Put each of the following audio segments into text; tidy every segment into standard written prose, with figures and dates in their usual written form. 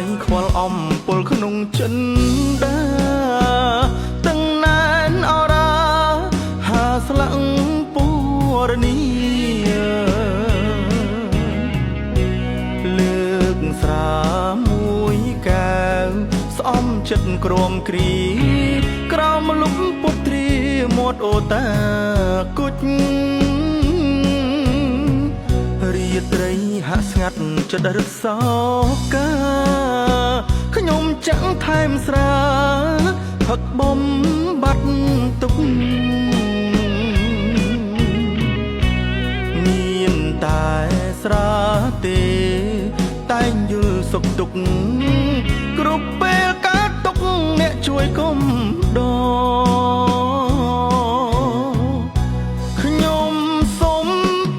យខ្វល់អំពលក្នុងចិនដាទាំងណែនអរាហាស្លាំងពូរនីលើកស្រាមួយកែវស្អំចិត្តក្រមគ្រីក្រោមលុបពុទ្រីមាត់អូតាគុជរាត្រីហាក់ស្ងាត់ចិត្តរឹកសោកាខ្ញុំចាំងថែមស្រាផឹកបំបាត់ទុកមានតែស្រាទេតែងយល់សុខទុក្ខគ្រប់ពេលកើតទុកអ្នកជួយគុំដខ្ញុំសុំ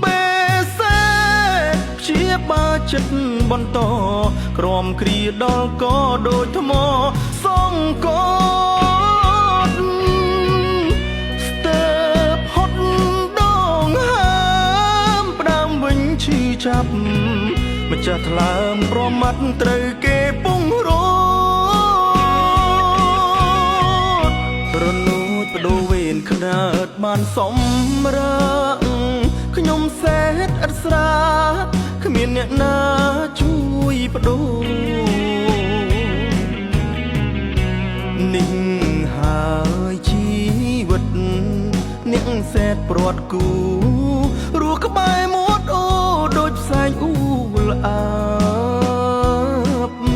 ពេលសេព្យាបាលចិត្តបន្តក្រមគ្រាដល់ក៏ដូចថ្មសង្កត់ស្ទើរហត់ដងហើមផ្ដើមវិញឈឺចាប់ម្ចាស់ថ្លើមប្រមាត់ត្រូវគេពងរត់រនួចបដូរវេនខ្នើតបានសំរើខ្ញុំសេតឥតស្រាគ្មានអ្នកណាជួយបដូរនេះហើយជីវិតអ្នកសេតព្រាត់គូរស់ក្បែរមាត់អូដូចផ្សែងអ៊ូលអាប់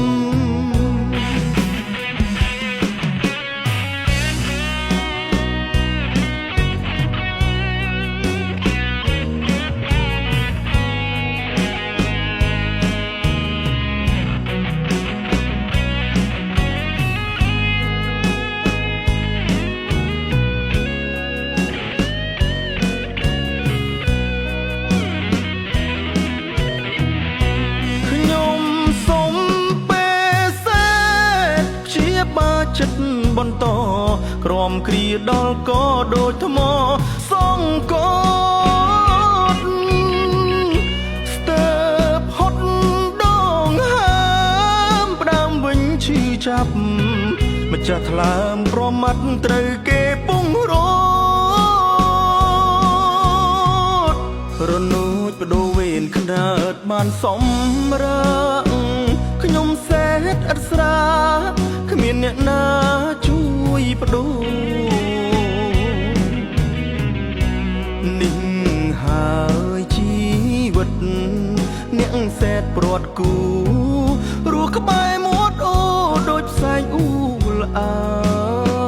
ចិត្តបន្តក្រមគ្រាដល់ក៏ដូចថ្មសង្កត់ស្ទើរហត់ដងហើមផ្ដើមវិញឈឺចាប់ម្ចាស់ថ្លើមប្រមាត់ត្រូវគេពងរត់រនួចបដូរវេនខ្នើតបានសំរើខ្ញុំសេតឥតស្រាគ្មានអ្នកណាជួយបដូរនេះហើយជីវិតអ្នកសេតព្រាត់គូរស់ក្បែរមាត់អូដូចផ្សែងអ៊ូលអា